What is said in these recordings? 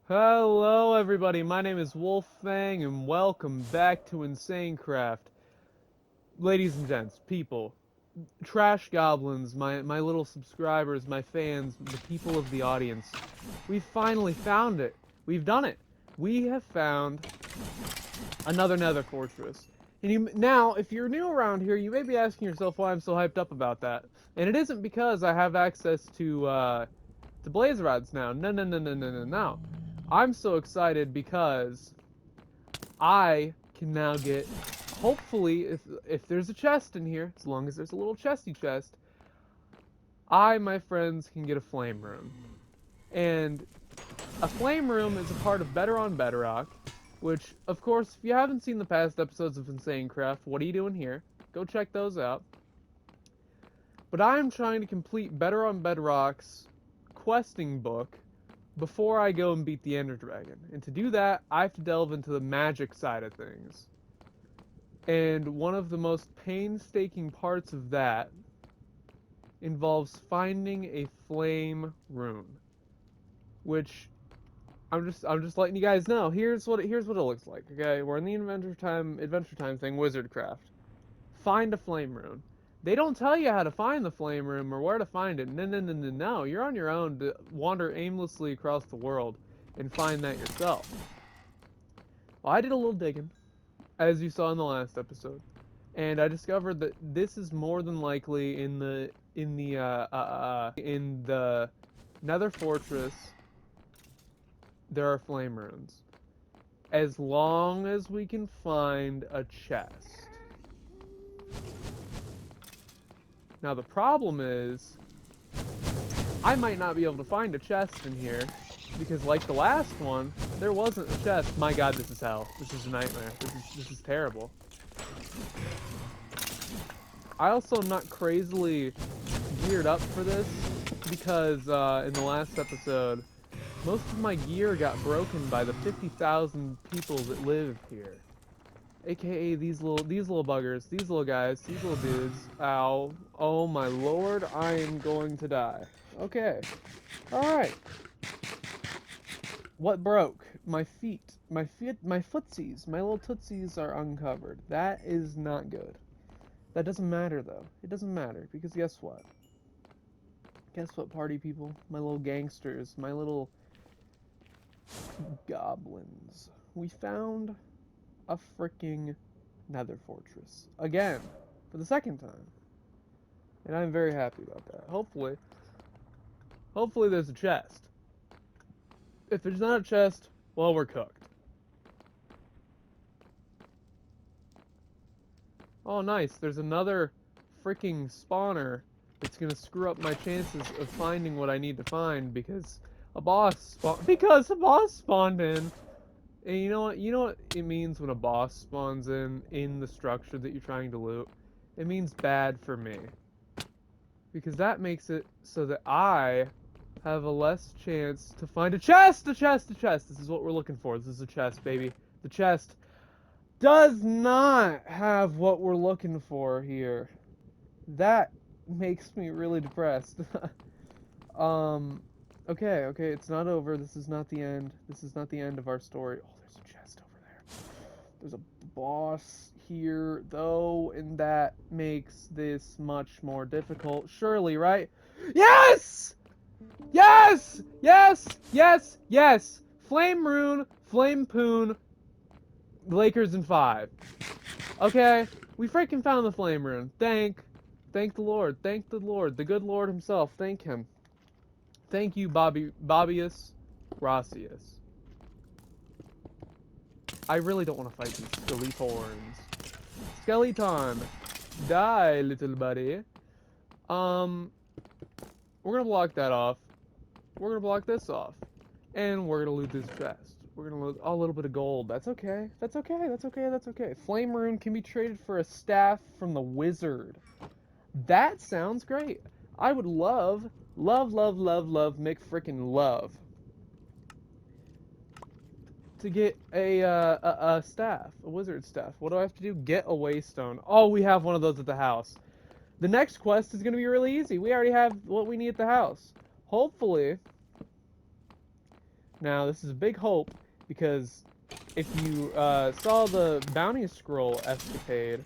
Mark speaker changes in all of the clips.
Speaker 1: Hello everybody, my name is Wolfang and welcome back to Insane Craft. Ladies and gents, people, trash goblins, my little subscribers, my fans, the people of the audience. We finally found it. We've done it. We have found another Nether Fortress. And now, if you're new around here, you may be asking yourself why I'm so hyped up about that. And it isn't because I have access to blaze rods now. No, no, no, no, no, no, no. I'm so excited because I can now get, hopefully, if there's a chest in here, as long as there's a little chesty chest, my friends, can get a flame room. And a flame room is a part of Better on Bedrock, which, of course, if you haven't seen the past episodes of Insane Craft, what are you doing here? Go check those out. But I am trying to complete Better on Bedrock's questing book before I go and beat the Ender Dragon. And to do that, I have to delve into the magic side of things. And one of the most painstaking parts of that involves finding a flame rune, which I'm just letting you guys know. Here's what it looks like. Okay, we're in the Adventure Time thing, Wizardcraft. Find a flame rune. They don't tell you how to find the flame room or where to find it. No, no, no, no, no. You're on your own to wander aimlessly across the world and find that yourself. Well, I did a little digging, as you saw in the last episode, and I discovered that this is more than likely in the Nether Fortress. There are flame runes, as long as we can find a chest. Now the problem is, I might not be able to find a chest in here, because like the last one, there wasn't a chest. My god, this is hell. This is a nightmare. This is terrible. I also am not crazily geared up for this, because in the last episode, most of my gear got broken by the 50,000 people that live here. AKA these little buggers, these little guys, these little dudes. Ow. Oh my lord, I am going to die. Okay. Alright. What broke? My feet. My footsies. My little tootsies are uncovered. That is not good. That doesn't matter though. It doesn't matter, because guess what? Guess what, party people? My little gangsters. My little goblins. We found a freaking Nether Fortress. Again. For the second time. And I'm very happy about that. Hopefully there's a chest. If there's not a chest, well, we're cooked. Oh, nice. There's another freaking spawner that's gonna screw up my chances of finding what I need to find because a boss spawned in. And you know what? You know what it means when a boss spawns in the structure that you're trying to loot? It means bad for me. Because that makes it so that I have a less chance to find a chest! A chest! A chest! This is what we're looking for. This is a chest, baby. The chest does not have what we're looking for here. That makes me really depressed. Okay, it's not over. This is not the end. This is not the end of our story. Oh, there's a chest over there. There's a boss here, though, and that makes this much more difficult. Surely, right? Yes! Yes! Yes! Yes! Yes! Flame Rune, Flame Poon, Lakers in 5. Okay, we freaking found the Flame Rune. Thank the Lord. Thank the Lord. The good Lord himself. Thank him. Thank you, Bobbius Rossius. I really don't want to fight these Skeletons. Skeleton! Die, little buddy. We're gonna block that off. We're gonna block this off. And we're gonna loot this chest. We're gonna loot a little bit of gold. That's okay. That's okay. That's okay. That's okay. Flame Rune can be traded for a staff from the wizard. That sounds great. I would love, McFrickin' love to get a staff, a wizard staff. What do I have to do? Get a waystone. Oh, we have one of those at the house. The next quest is gonna be really easy. We already have what we need at the house. Hopefully, Now, this is a big hope, because if you saw the bounty scroll escapade,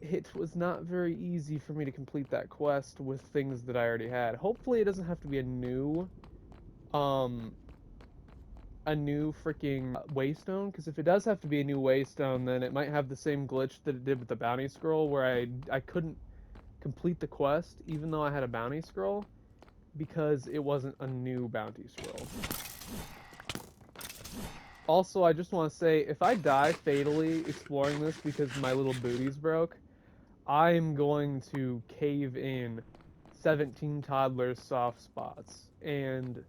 Speaker 1: it was not very easy for me to complete that quest with things that I already had. Hopefully it doesn't have to be um, a new freaking waystone, because if it does have to be a new waystone, then it might have the same glitch that it did with the bounty scroll, where I couldn't complete the quest even though I had a bounty scroll, because it wasn't a new bounty scroll. Also, I just want to say, if I die fatally exploring this because my little booty's broke, I'm going to cave in 17 toddlers' soft spots, and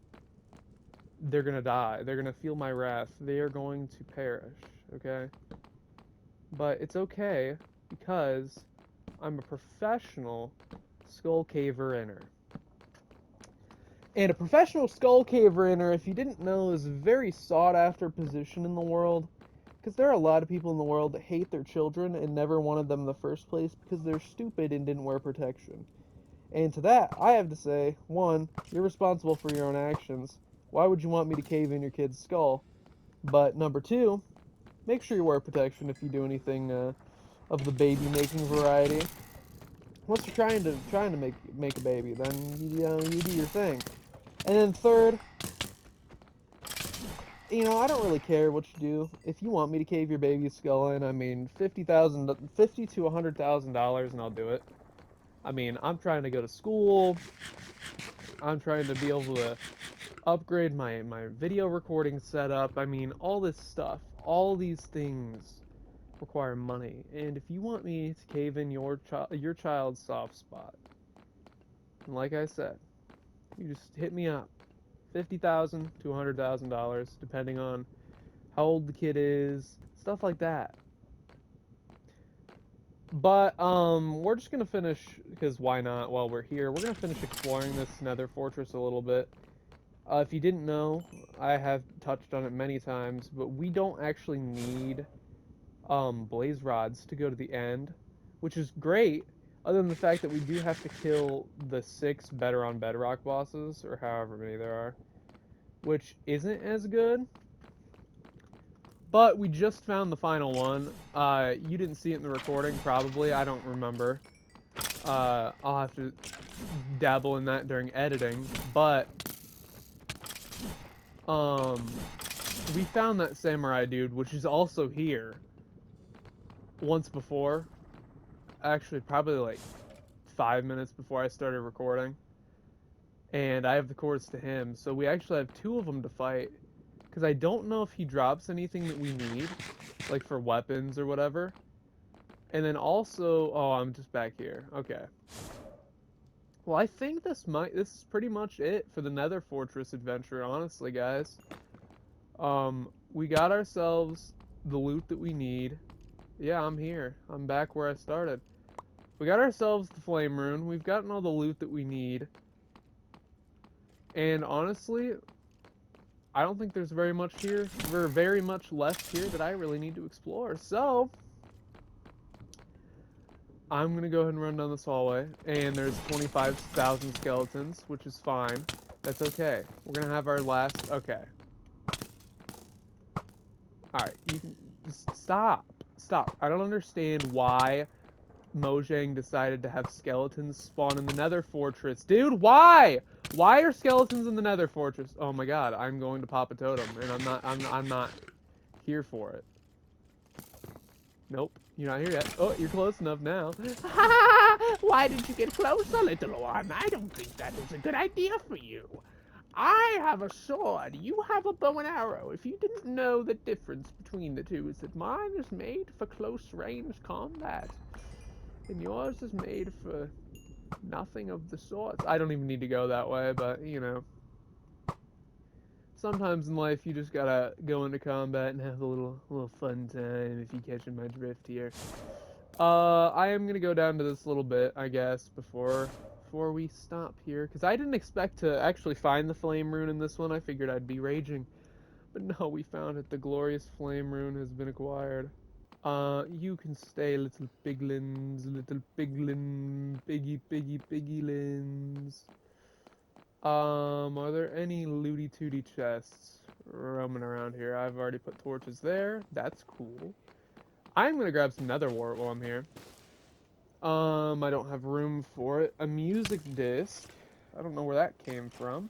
Speaker 1: they're gonna die. They're gonna feel my wrath. They are going to perish, okay? But it's okay, because I'm a professional skull caver inner. And a professional skull caver inner, if you didn't know, is a very sought after position in the world. Because there are a lot of people in the world that hate their children and never wanted them in the first place because they're stupid and didn't wear protection. And to that, I have to say, one, you're responsible for your own actions. Why would you want me to cave in your kid's skull? But number two, make sure you wear protection if you do anything of the baby making variety. Once you're trying to make a baby, then you do your thing. And then third, I don't really care what you do. If you want me to cave your baby's skull in, I mean, $50 to $100,000, and I'll do it. I mean, I'm trying to go to school. I'm trying to be able to upgrade my video recording setup. I mean, all this stuff, all these things require money. And if you want me to cave in your child's soft spot, like I said, you just hit me up. $50,000 to $100,000, depending on how old the kid is, stuff like that. But we're just gonna finish, because why not? While we're here, we're gonna finish exploring this Nether Fortress a little bit. If you didn't know, I have touched on it many times, but we don't actually need blaze rods to go to the end, which is great. Other than the fact that we do have to kill the 6 better on bedrock bosses, or however many there are, which isn't as good. But we just found the final one. You didn't see it in the recording, probably. I don't remember. I'll have to dabble in that during editing. But, um, we found that samurai dude, which is also here, once before. Actually, probably like 5 minutes before I started recording. And I have the cords to him, so we actually have 2 of them to fight. Because I don't know if he drops anything that we need, like for weapons or whatever. And then also, oh, I'm just back here. Okay. Well, I think this is pretty much it for the Nether Fortress adventure, honestly, guys. We got ourselves the loot that we need. Yeah, I'm here. I'm back where I started. We got ourselves the flame rune. We've gotten all the loot that we need. And honestly, I don't think there's very much left here that I really need to explore. So, I'm gonna go ahead and run down this hallway, and there's 25,000 skeletons, which is fine. That's okay. We're gonna have our last. Okay. Alright, you can. Just stop. Stop. I don't understand why Mojang decided to have skeletons spawn in the Nether Fortress. Dude, why? Why are skeletons in the Nether Fortress? Oh my god, I'm going to pop a totem, and I'm not here for it. Nope, you're not here yet. Oh, you're close enough now. Why did you get closer, little one? I don't think that is a good idea for you. I have a sword, you have a bow and arrow. If you didn't know the difference between the two is that mine is made for close range combat, and yours is made for nothing of the sorts. I don't even need to go that way, but, sometimes in life you just gotta go into combat and have a little fun time, if you catching my drift here. I am gonna go down to this little bit, I guess, before we stop here, because I didn't expect to actually find the flame rune in this one. I figured I'd be raging, but no, we found it. The glorious flame rune has been acquired. You can stay, little piglins, little piglin, piggy, piggylins. Are there any looty tooty chests roaming around here? I've already put torches there. That's cool. I'm gonna grab some nether wart while I'm here. I don't have room for it. A music disc. I don't know where that came from.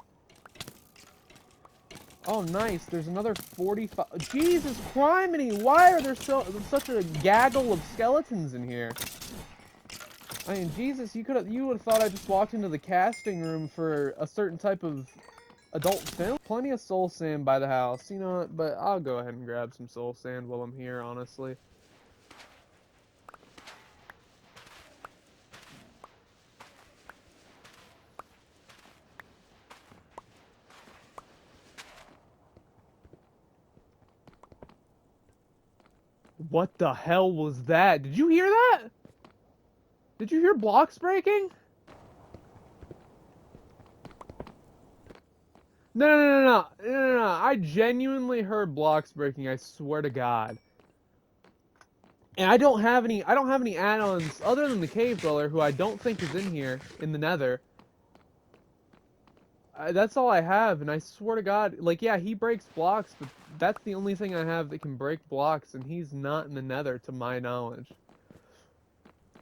Speaker 1: Oh, nice. There's another 45. Jesus criminy! Why are there such a gaggle of skeletons in here? I mean, Jesus, you would have thought I just walked into the casting room for a certain type of adult film. Plenty of soul sand by the house, you know what? But I'll go ahead and grab some soul sand while I'm here, honestly. What the hell was that? Did you hear that? Did you hear blocks breaking? No. I genuinely heard blocks breaking, I swear to God. And I don't have any add-ons other than the cave dweller, who I don't think is in here in the nether. That's all I have, and I swear to God, like, yeah, he breaks blocks, but that's the only thing I have that can break blocks, and he's not in the nether to my knowledge.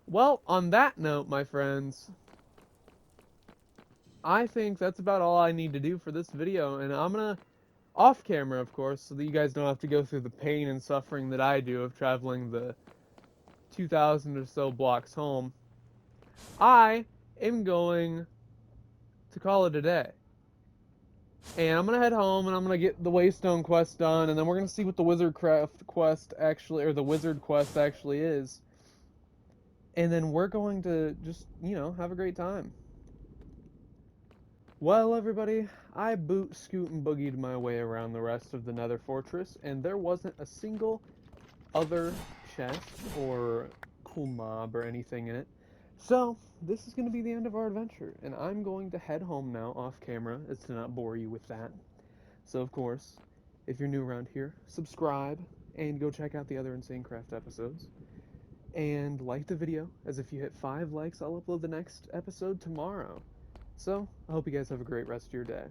Speaker 1: Well, on that note, my friends, I think that's about all I need to do for this video, and I'm gonna, off camera, of course, so that you guys don't have to go through the pain and suffering that I do of traveling the 2,000 or so blocks home. I am going to call it a day. And I'm gonna head home and I'm gonna get the Waystone quest done, and then we're gonna see what the Wizardcraft quest actually, or the Wizard quest actually is. And then we're going to just, you know, have a great time. Well, everybody, I boot, scoot, and boogied my way around the rest of the Nether Fortress, and there wasn't a single other chest or cool mob or anything in it. So, this is going to be the end of our adventure, and I'm going to head home now off camera, as to not bore you with that. So, of course, if you're new around here, subscribe and go check out the other Insane Craft episodes. And like the video, as if you hit 5 likes, I'll upload the next episode tomorrow. So, I hope you guys have a great rest of your day.